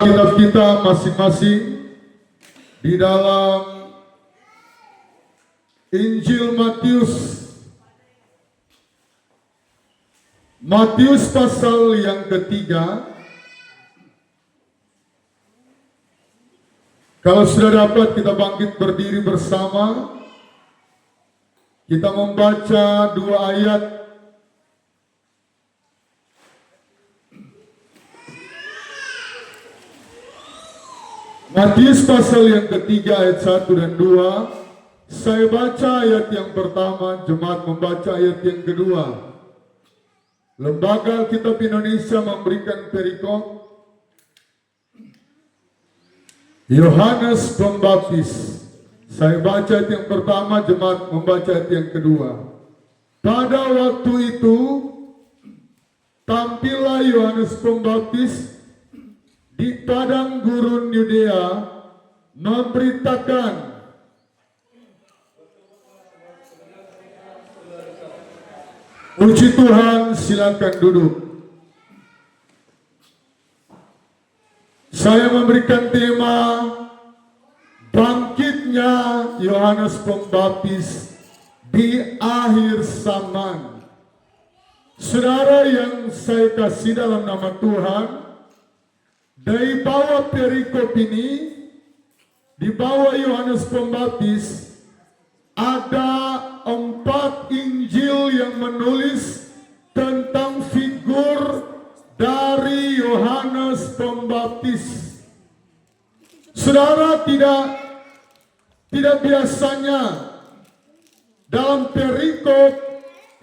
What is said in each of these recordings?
kitab kita masing-masing di dalam Injil Matius pasal yang ketiga. Kalau sudah dapat, kita bangkit berdiri bersama. Kita membaca 2 ayat. Matius pasal yang ketiga ayat 1 dan 2. Saya baca ayat yang pertama, jemaat membaca ayat yang kedua. Lembaga Alkitab Indonesia memberikan perikop Yohanes Pembaptis. Saya baca ayat yang pertama, jemaat membaca ayat yang kedua. Pada waktu itu tampillah Yohanes Pembaptis di padang gurun Yudea memberitakan puji Tuhan, silakan duduk. Saya memberikan tema bangkitnya Yohanes Pembaptis di akhir zaman. Saudara yang saya kasih dalam nama Tuhan, dari bawah perikop ini, di bawah Yohanes Pembaptis, ada 4 Injil yang menulis tentang figur dari Yohanes Pembaptis. Saudara, tidak biasanya dalam perikop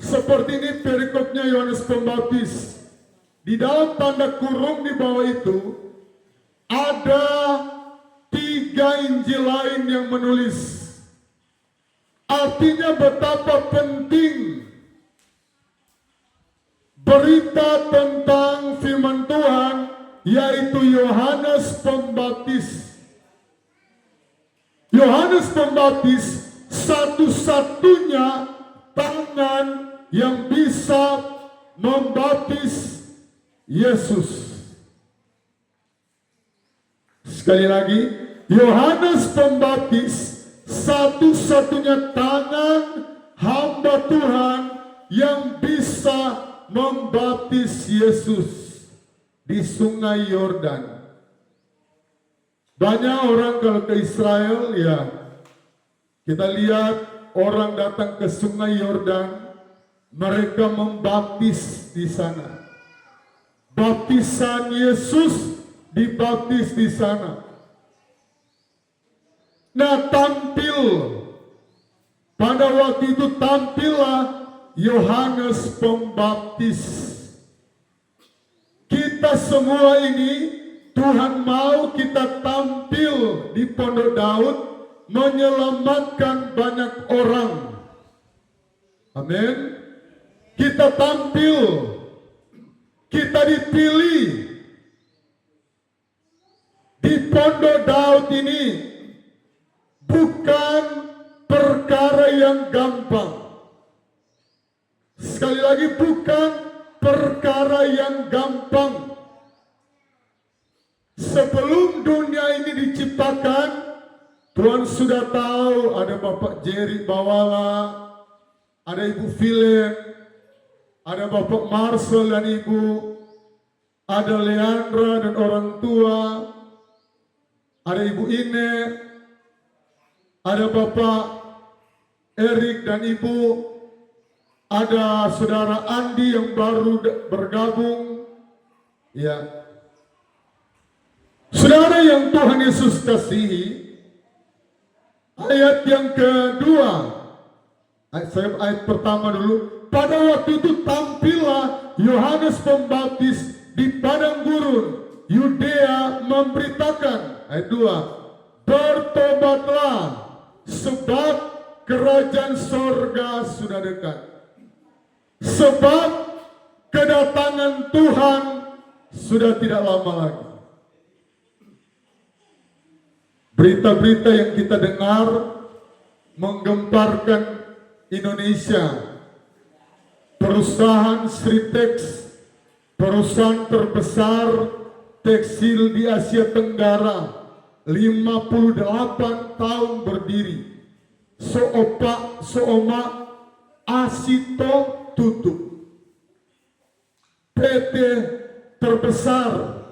seperti ini, perikopnya Yohanes Pembaptis. Di dalam tanda kurung di bawah itu ada 3 Injil lain yang menulis. Artinya betapa penting berita tentang firman Tuhan, yaitu Yohanes Pembaptis. Yohanes Pembaptis satu-satunya tangan yang bisa membaptis Yesus. Sekali lagi, Yohanes Pembaptis satu-satunya tangan hamba Tuhan yang bisa membaptis Yesus di Sungai Yordan. Banyak orang kalau ke Israel, ya kita lihat orang datang ke Sungai Yordan, mereka membaptis di sana. Baptisan Yesus dibaptis di sana. Nah, pada waktu itu tampillah Yohanes Pembaptis. Kita semua ini, Tuhan mau kita tampil di Pondok Daud menyelamatkan banyak orang. Amin. Kita tampil, kita dipilih di Pondok Daud ini. Bukan perkara yang gampang. Sekali lagi, bukan perkara yang gampang. Sebelum dunia ini diciptakan, Tuhan sudah tahu ada Bapak Jerry Bawala, ada Ibu Philip, ada Bapak Marcel dan Ibu, ada Leandra dan orang tua, ada Ibu Ine, ada Bapak Erik dan Ibu, ada Saudara Andi yang baru bergabung. Ya, saudara yang Tuhan Yesus kasihi, ayat yang kedua, ayat pertama dulu. Pada waktu itu tampillah Yohanes Pembaptis di padang gurun Yudea memberitakan, ayat 2, bertobatlah sebab kerajaan sorga sudah dekat. Sebab kedatangan Tuhan sudah tidak lama lagi. Berita-berita yang kita dengar menggemparkan Indonesia. Perusahaan Sritex, perusahaan terbesar tekstil di Asia Tenggara 58 tahun berdiri. Sooma Asito tutup. PT terbesar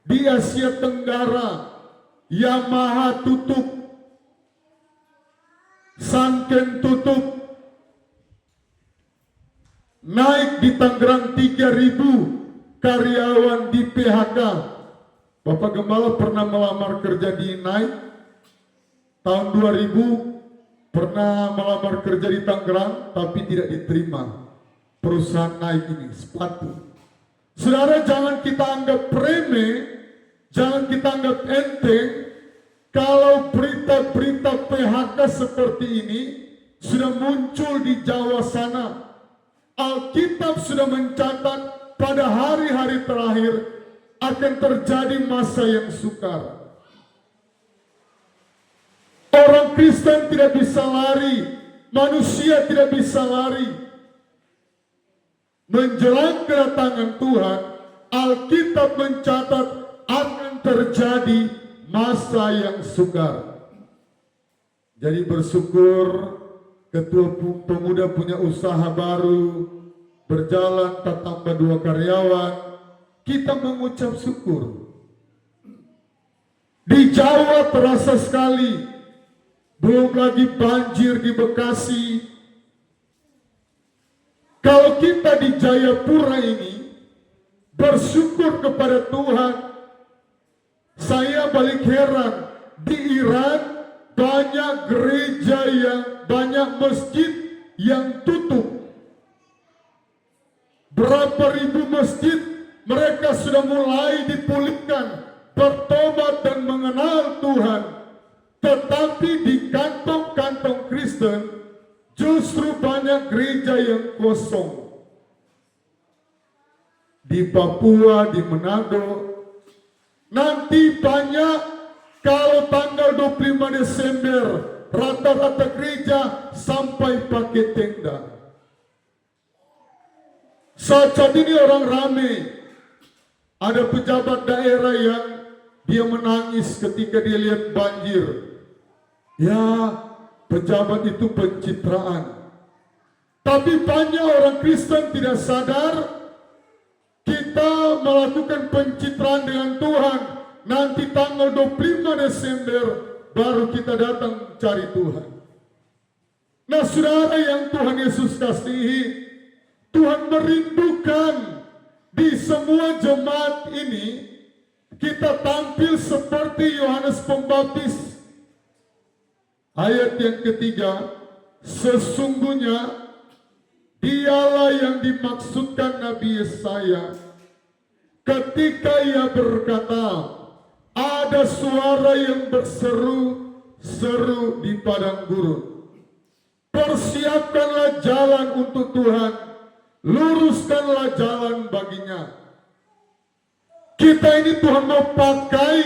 di Asia Tenggara Yamaha tutup. Sanken tutup. Naik di Tangerang 3.000 karyawan di PHK. Bapak Gembala pernah melamar kerja di Naik tahun 2000, pernah melamar kerja di Tangerang tapi tidak diterima. Perusahaan Naik ini sepatu. Saudara, jangan kita anggap remeh, jangan kita anggap enteng kalau berita-berita PHK seperti ini sudah muncul di Jawa sana. Alkitab sudah mencatat pada hari-hari terakhir akan terjadi masa yang sukar. Orang Kristen tidak bisa lari, manusia tidak bisa lari. Menjelang kedatangan Tuhan, Alkitab mencatat akan terjadi masa yang sukar. Jadi bersyukur ketua pemuda punya usaha baru, berjalan tak tambah 2 karyawan, kita mengucap syukur. Di Jawa terasa sekali, belum lagi banjir di Bekasi. Kalau kita di Jayapura ini bersyukur kepada Tuhan, saya balik heran, di Iran banyak gereja banyak masjid yang tutup. Berapa ribu masjid mereka sudah mulai dipulihkan, bertobat dan mengenal Tuhan. Tetapi di kantong-kantong Kristen justru banyak gereja yang kosong. Di Papua, di Manado, nanti banyak, kalau tanggal 25 Desember rata-rata gereja sampai pakai tenda. Saat ini orang rame. Ada pejabat daerah yang dia menangis ketika dia lihat banjir. Ya, pejabat itu pencitraan. Tapi banyak orang Kristen tidak sadar kita melakukan pencitraan dengan Tuhan. Nanti tanggal 25 Desember baru kita datang cari Tuhan. Nah, saudara yang Tuhan Yesus kasihi, Tuhan merindukan di semua jemaat ini kita tampil seperti Yohanes Pembaptis. Ayat yang ketiga, sesungguhnya dialah yang dimaksudkan Nabi Yesaya ketika ia berkata, ada suara yang berseru-seru di padang gurun. Persiapkanlah jalan untuk Tuhan, luruskanlah jalan baginya. Kita ini Tuhan mau pakai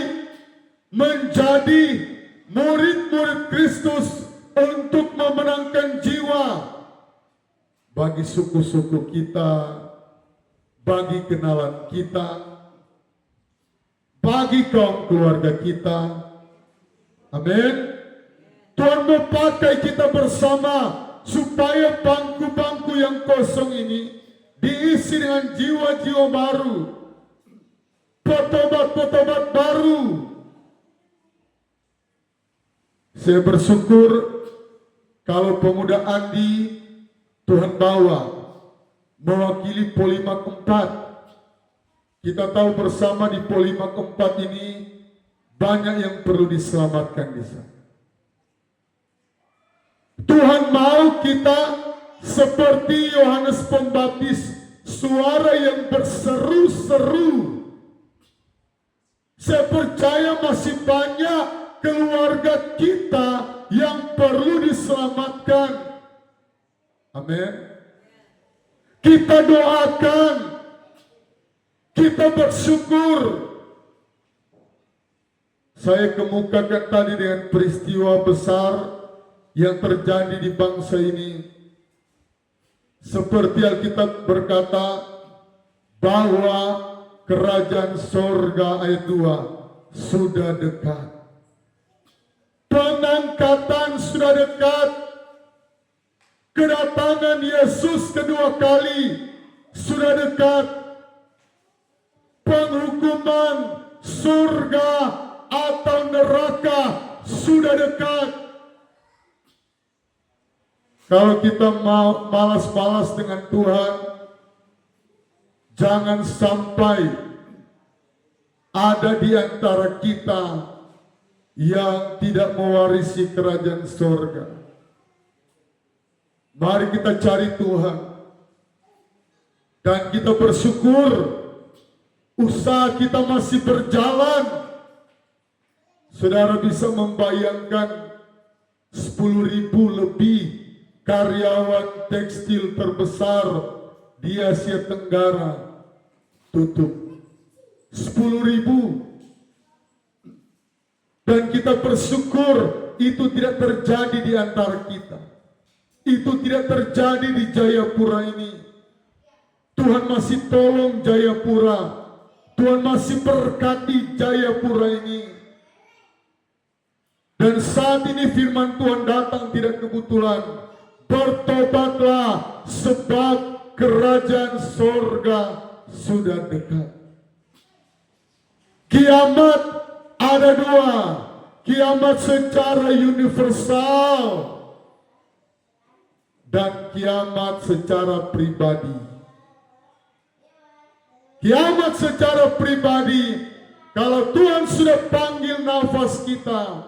menjadi murid-murid Kristus untuk memenangkan jiwa bagi suku-suku kita, bagi kenalan kita, bagi kaum keluarga kita. Amin. Tuhan mau pakai kita bersama supaya bangku-bangku yang kosong ini diisi dengan jiwa-jiwa baru, petobat-petobat baru. Saya bersyukur kalau pemuda Andi Tuhan bawa mewakili Polima keempat. Kita tahu bersama di Polima keempat ini banyak yang perlu diselamatkan di sana. Tuhan mau kita seperti Yohanes Pembaptis, suara yang berseru-seru. Saya percaya masih banyak keluarga kita yang perlu diselamatkan. Amin. Kita doakan, kita bersyukur. Saya kemukakan tadi dengan peristiwa besar yang terjadi di bangsa ini. Seperti Alkitab berkata bahwa kerajaan sorga ayat 2 sudah dekat. Pengangkatan sudah dekat. Kedatangan Yesus kedua kali sudah dekat. Penghukuman surga atau neraka sudah dekat. Kalau kita mau malas-malas dengan Tuhan, jangan sampai ada di antara kita yang tidak mewarisi kerajaan surga. Mari kita cari Tuhan dan kita bersyukur usaha kita masih berjalan. Saudara bisa membayangkan 10.000 lebih karyawan tekstil terbesar di Asia Tenggara tutup. 10.000. Dan kita bersyukur itu tidak terjadi di antara kita. Itu tidak terjadi di Jayapura ini. Tuhan masih tolong Jayapura. Tuhan masih berkati Jayapura ini. Dan saat ini firman Tuhan datang tidak kebetulan. Bertobatlah sebab kerajaan sorga sudah dekat. Kiamat ada dua. Kiamat secara universal dan kiamat secara pribadi. Kiamat secara pribadi, kalau Tuhan sudah panggil nafas kita,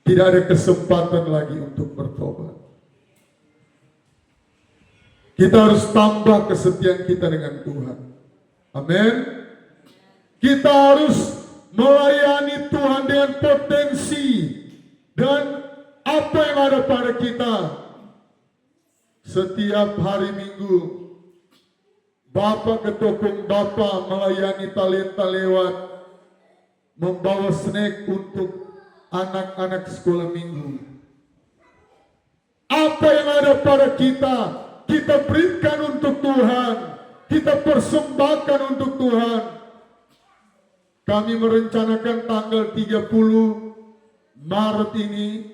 tidak ada kesempatan lagi untuk bertobat. Kita harus tambah kesetiaan kita dengan Tuhan. Amin. Kita harus melayani Tuhan dengan potensi dan apa yang ada pada kita. Setiap hari Minggu, Bapak Ketopong Bapak melayani talenta lewat membawa snack untuk anak-anak sekolah minggu. Apa yang ada pada kita, kita berikan untuk Tuhan, kita persembahkan untuk Tuhan. Kami merencanakan tanggal 30 Maret ini,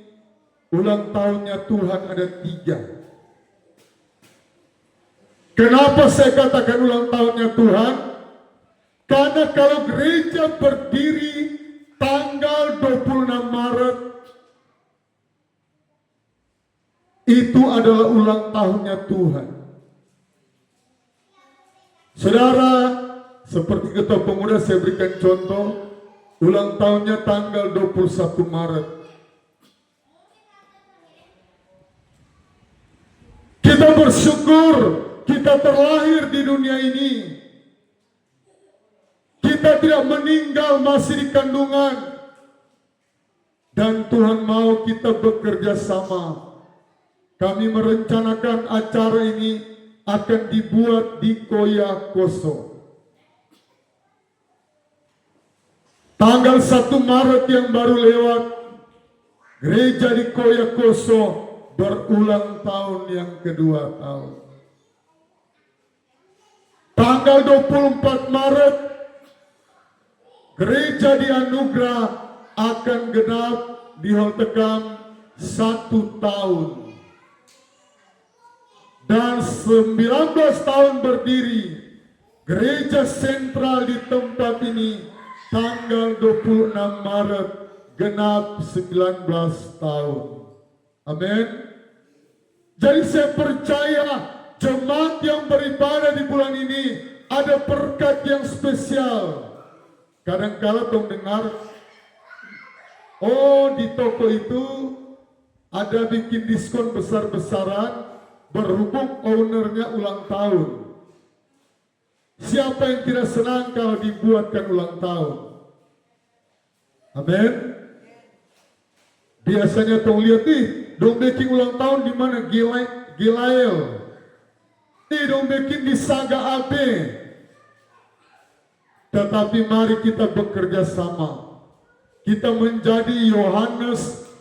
ulang tahunnya Tuhan ada 3. Kenapa saya katakan ulang tahunnya Tuhan? Karena kalau gereja berdiri tanggal 26 Maret, itu adalah ulang tahunnya Tuhan. Saudara, seperti Ketua Pemuda saya berikan contoh, ulang tahunnya tanggal 21 Maret. Kita bersyukur kita terlahir di dunia ini. Kita tidak meninggal masih di kandungan. Dan Tuhan mau kita bekerja sama. Kami merencanakan acara ini akan dibuat di Koya Koso. Tanggal 1 Maret yang baru lewat, gereja di Koya Koso berulang tahun yang kedua tahun. Tanggal 24 Maret, gereja di Anugerah akan genap di Holtekam 1 tahun. Dan 19 tahun berdiri, gereja sentral di tempat ini tanggal 26 Maret genap 19 tahun. Amin. Jadi saya percaya jemaat yang beribadah di bulan ini ada berkat yang spesial. Kadang-kala dong dengar, oh di toko itu ada bikin diskon besar-besaran berhubung ownernya ulang tahun. Siapa yang tidak senang kalau dibuatkan ulang tahun? Amin. Biasanya dong lihat nih, dong bikin ulang tahun di mana? Gilael. Dong bikin di Saga AB. Tetapi mari kita bekerja sama. Kita menjadi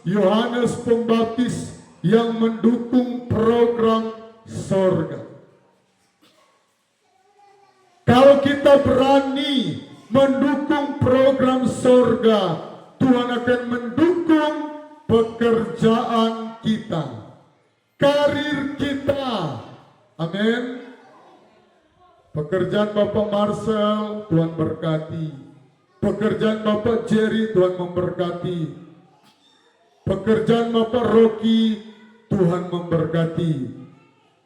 Yohanes Pembaptis yang mendukung program sorga. Kalau kita berani mendukung program surga, Tuhan akan mendukung pekerjaan kita, karir kita. Amin. Pekerjaan Bapak Marcel, Tuhan berkati. Pekerjaan Bapak Jerry, Tuhan memberkati. Pekerjaan Bapak Rocky, Tuhan memberkati.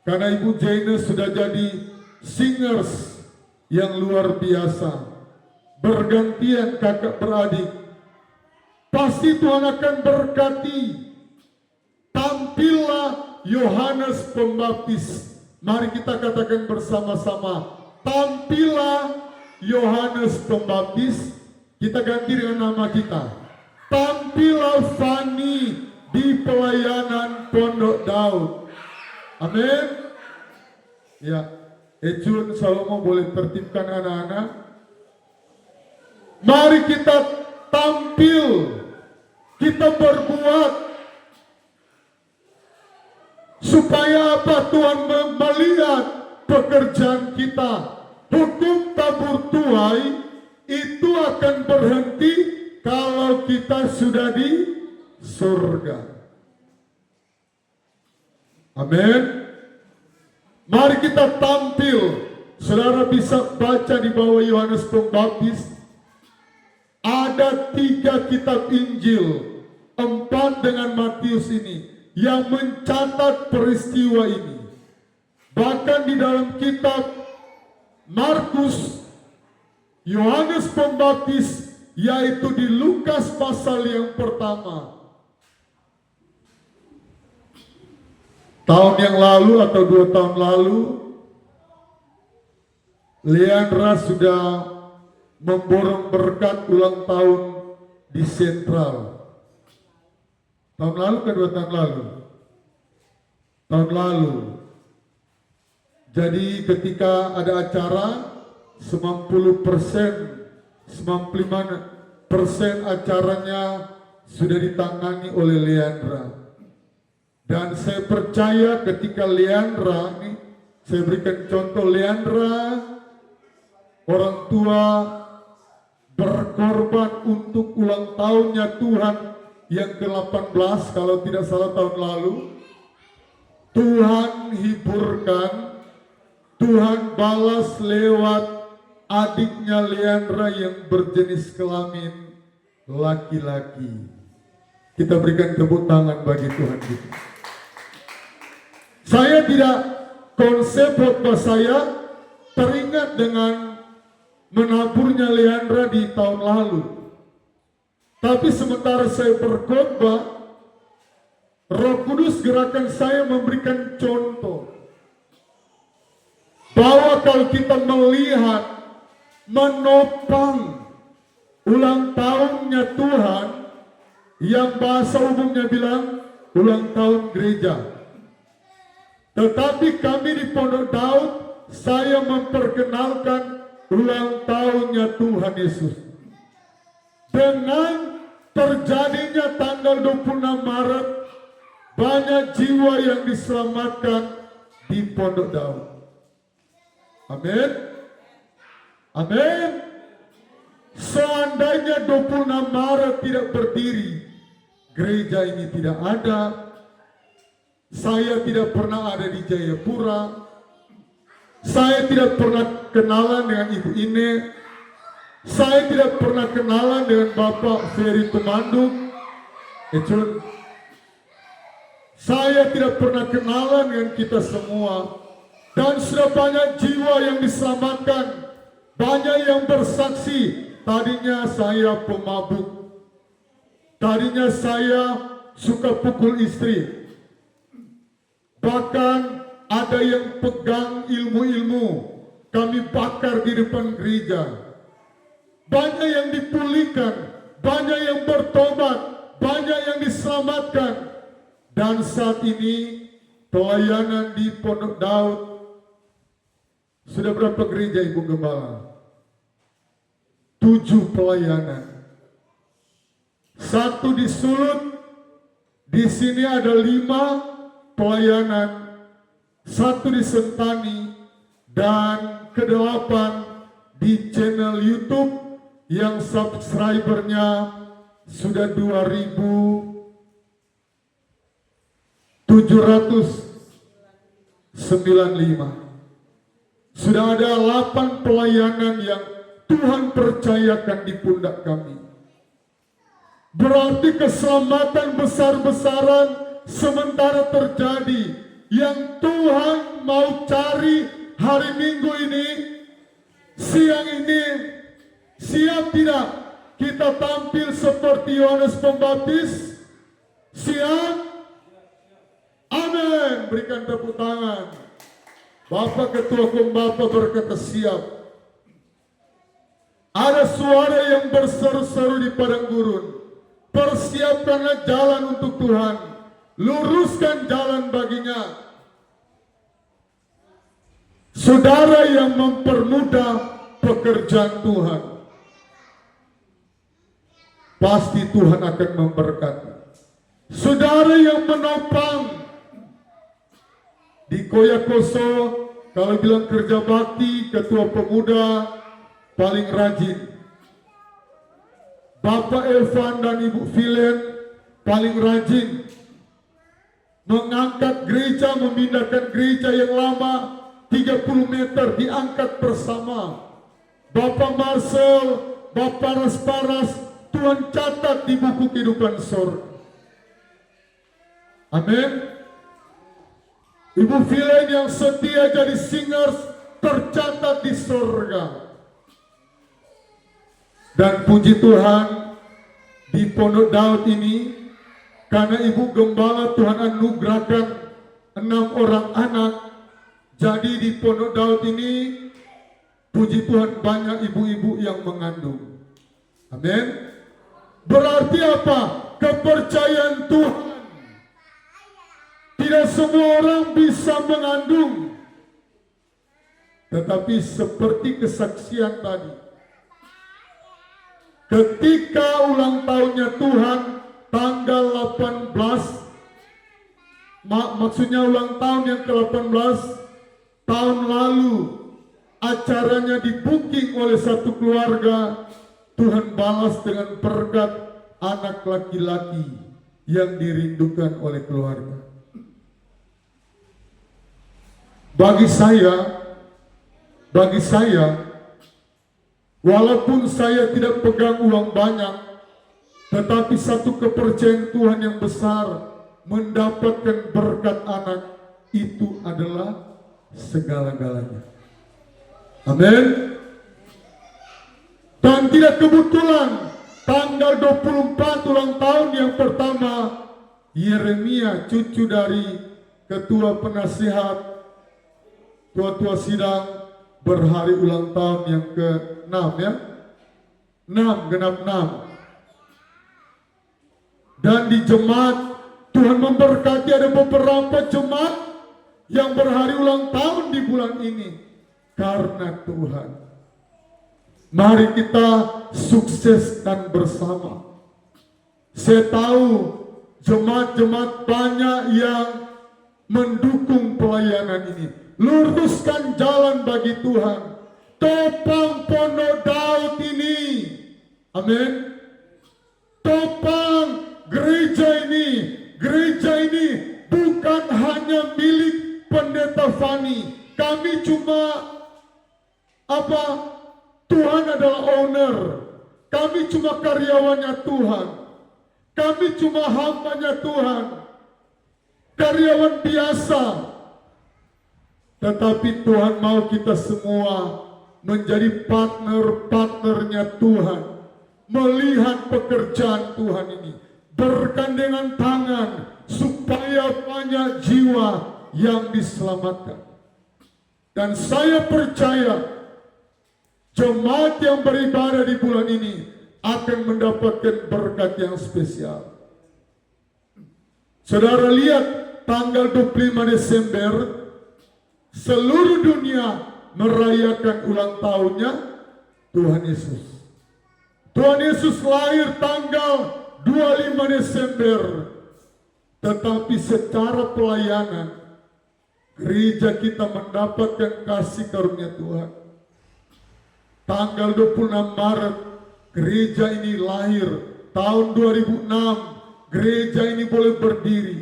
Karena Ibu Jaina sudah jadi singers yang luar biasa. Bergantian kakak beradik. Pasti Tuhan akan berkati. Tampillah Yohanes Pembaptis. Mari kita katakan bersama-sama. Tampillah Yohanes Pembaptis. Kita ganti dengan nama kita. Tampillah Fani di pelayanan Pondok Daud. Amin. Ya, Ejun Salomo boleh tertibkan anak-anak. Mari kita tampil. Kita berbuat. Supaya apa? Tuhan melihat pekerjaan kita. Hukum tabur tuai itu akan berhenti kalau kita sudah di surga. Amin. Mari kita tampil. Saudara bisa baca di bawah Yohanes Pembaptis. Ada 3 kitab Injil, 4 dengan Matius ini, yang mencatat peristiwa ini. Bahkan di dalam kitab Markus, Yohanes Pembaptis, yaitu di Lukas pasal yang pertama. Tahun yang lalu atau 2 tahun lalu, Leandra sudah memborong berkat ulang tahun di Sentral. Tahun lalu ke 2 tahun lalu? Tahun lalu. Jadi ketika ada acara 95% acaranya sudah ditangani oleh Leandra. Dan saya percaya ketika Leandra, ini saya berikan contoh, Leandra orang tua berkorban untuk ulang tahunnya Tuhan yang ke-18 kalau tidak salah tahun lalu. Tuhan hiburkan, Tuhan balas lewat adiknya Leandra yang berjenis kelamin laki-laki. Kita berikan tepuk tangan bagi Tuhan kita. Saya tidak, konsep khotbah saya teringat dengan menaburnya Leandra di tahun lalu. Tapi sementara saya berkhotbah, Roh Kudus gerakan saya memberikan contoh bahwa kalau kita melihat menopang ulang tahunnya Tuhan, yang bahasa umumnya bilang ulang tahun gereja. Tetapi kami di Pondok Daud, saya memperkenalkan ulang tahunnya Tuhan Yesus. Dengan terjadinya tanggal 26 Maret, banyak jiwa yang diselamatkan di Pondok Daud. Amin. Amin. Seandainya 26 Maret tidak berdiri, gereja ini tidak ada. Saya tidak pernah ada di Jayapura. Saya tidak pernah kenalan dengan Ibu Ine. Saya tidak pernah kenalan dengan Bapak Ferry Tumanduk. Saya tidak pernah kenalan dengan kita semua. Dan sudah banyak jiwa yang diselamatkan. Banyak yang bersaksi. Tadinya saya pemabuk. Tadinya saya suka pukul istri. Bahkan ada yang pegang ilmu-ilmu, kami bakar di depan gereja. Banyak yang dipulihkan, banyak yang bertobat, banyak yang diselamatkan. Dan saat ini pelayanan di Pondok Daud, sudah berapa gereja Ibu Gembala? 7 pelayanan. 1 di Sulut, di sini ada 5 pelayanan, 1 di Sentani, dan ke-8 di channel YouTube yang subscribernya sudah 2.795. Sudah ada 8 pelayanan yang Tuhan percayakan di pundak kami. Berarti keselamatan besar-besaran sementara terjadi yang Tuhan mau cari hari Minggu ini, siang ini. Siap tidak kita tampil seperti Yohanes Pembaptis? Siap? Amin. Berikan tepuk tangan. Bapak Ketua Pembapa berkata siap. Ada suara yang berseru-seru di padang gurun. Persiapkanlah jalan untuk Tuhan. Luruskan jalan baginya. Saudara yang mempermudah pekerjaan Tuhan, pasti Tuhan akan memberkati. Saudara yang menopang di Koyakoso, kalau bilang kerja bakti, ketua pemuda paling rajin. Bapak Evan dan Ibu Vilen paling rajin. Mengangkat gereja, memindahkan gereja yang lama 30 meter diangkat bersama. Bapak Marcel, Bapak Rasparas, Tuhan catat di buku kehidupan surga. Amin. Ibu Vilen yang setia jadi singers tercatat di surga. Dan puji Tuhan, di Pondok Daud ini, karena Ibu Gembala Tuhan anugerahkan 6 orang anak, jadi di Pondok Daud ini, puji Tuhan banyak ibu-ibu yang mengandung. Amin. Berarti apa? Kepercayaan Tuhan. Tidak semua orang bisa mengandung. Tetapi seperti kesaksian tadi, ketika ulang tahunnya Tuhan tanggal 18, maksudnya ulang tahun yang ke-18 tahun lalu, acaranya di-booking oleh satu keluarga. Tuhan balas dengan berkat anak laki-laki yang dirindukan oleh keluarga. Bagi saya, walaupun saya tidak pegang uang banyak, tetapi satu kepercayaan Tuhan yang besar, mendapatkan berkat anak, itu adalah segala-galanya. Amin. Dan tidak kebetulan tanggal 24 ulang tahun yang pertama, Yeremia, cucu dari ketua penasihat, tua-tua sidang, berhari ulang tahun yang ke-6 ya. 6, genap 6. Dan di jemaat Tuhan memberkati, ada beberapa jemaat yang berhari ulang tahun di bulan ini karena Tuhan. Mari kita sukseskan bersama. Saya tahu jemaat-jemaat banyak yang mendukung pelayanan ini. Luruskan jalan bagi Tuhan. Topang Pondok Daud ini. Amin. Topang gereja ini. Gereja ini bukan hanya milik Pendeta Fani. Kami cuma Tuhan adalah owner. Kami cuma karyawannya Tuhan. Kami cuma hambanya Tuhan. Karyawan biasa. Tetapi Tuhan mau kita semua menjadi partner-partnernya Tuhan. Melihat pekerjaan Tuhan ini. Bergandengan tangan supaya banyak jiwa yang diselamatkan. Dan saya percaya jemaat yang beribadah di bulan ini akan mendapatkan berkat yang spesial. Saudara lihat tanggal 25 Desember seluruh dunia merayakan ulang tahunnya Tuhan Yesus. Tuhan Yesus lahir tanggal 25 Desember. Tetapi secara pelayanan gereja kita mendapatkan kasih karunia Tuhan. tanggal 26 Maret gereja ini lahir. Tahun 2006 gereja ini boleh berdiri.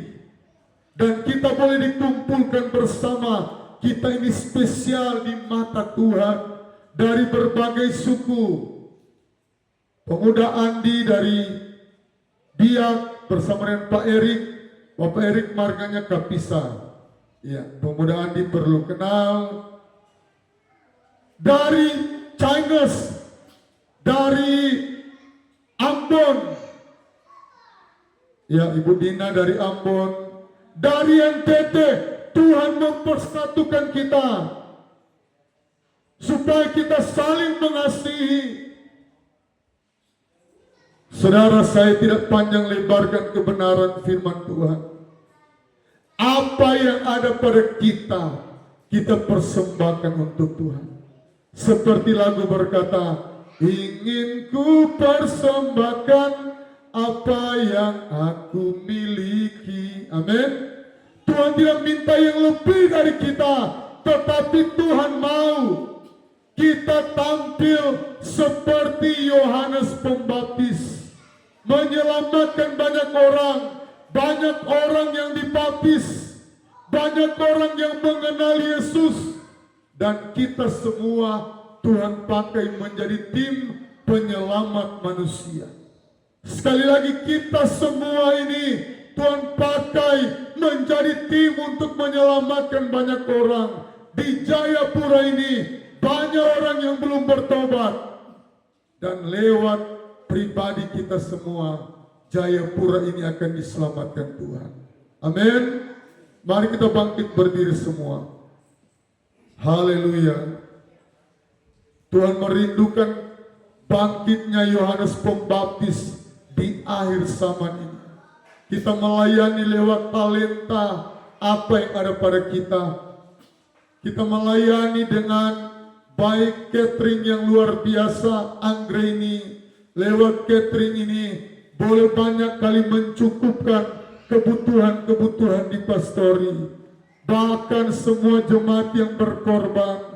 Dan kita boleh dikumpulkan bersama. Kita ini spesial di mata Tuhan. Dari berbagai suku. Pemuda Andi dari Biak bersama dengan Pak Erik. Bapak Erik marganya Kapisa. Ya, pemuda Andi perlu kenal. Dari Chinese, dari Ambon, ya Ibu Dina dari Ambon, dari NTT, Tuhan mempersatukan kita supaya kita saling mengasihi. Saudara, saya tidak panjang lebarkan kebenaran firman Tuhan. Apa yang ada pada kita persembahkan untuk Tuhan. Seperti lagu berkata, ingin ku persembahkan apa yang aku miliki. Amin. Tuhan tidak minta yang lebih dari kita, tetapi Tuhan mau kita tampil seperti Yohanes Pembaptis, menyelamatkan banyak orang yang dibaptis, banyak orang yang mengenal Yesus, dan kita semua Tuhan pakai menjadi tim penyelamat manusia. Sekali lagi, kita semua ini Tuhan pakai menjadi tim untuk menyelamatkan banyak orang. Di Jayapura ini banyak orang yang belum bertobat, dan lewat pribadi kita semua Jayapura ini akan diselamatkan Tuhan. Amin. Mari kita bangkit berdiri semua. Haleluya. Tuhan merindukan bangkitnya Yohanes Pembaptis di akhir zaman ini. Kita melayani lewat talenta apa yang ada pada kita. Kita melayani dengan baik catering yang luar biasa. Anggreni lewat catering ini boleh banyak kali mencukupkan kebutuhan-kebutuhan di pastori. Bahkan semua jemaat yang berkorban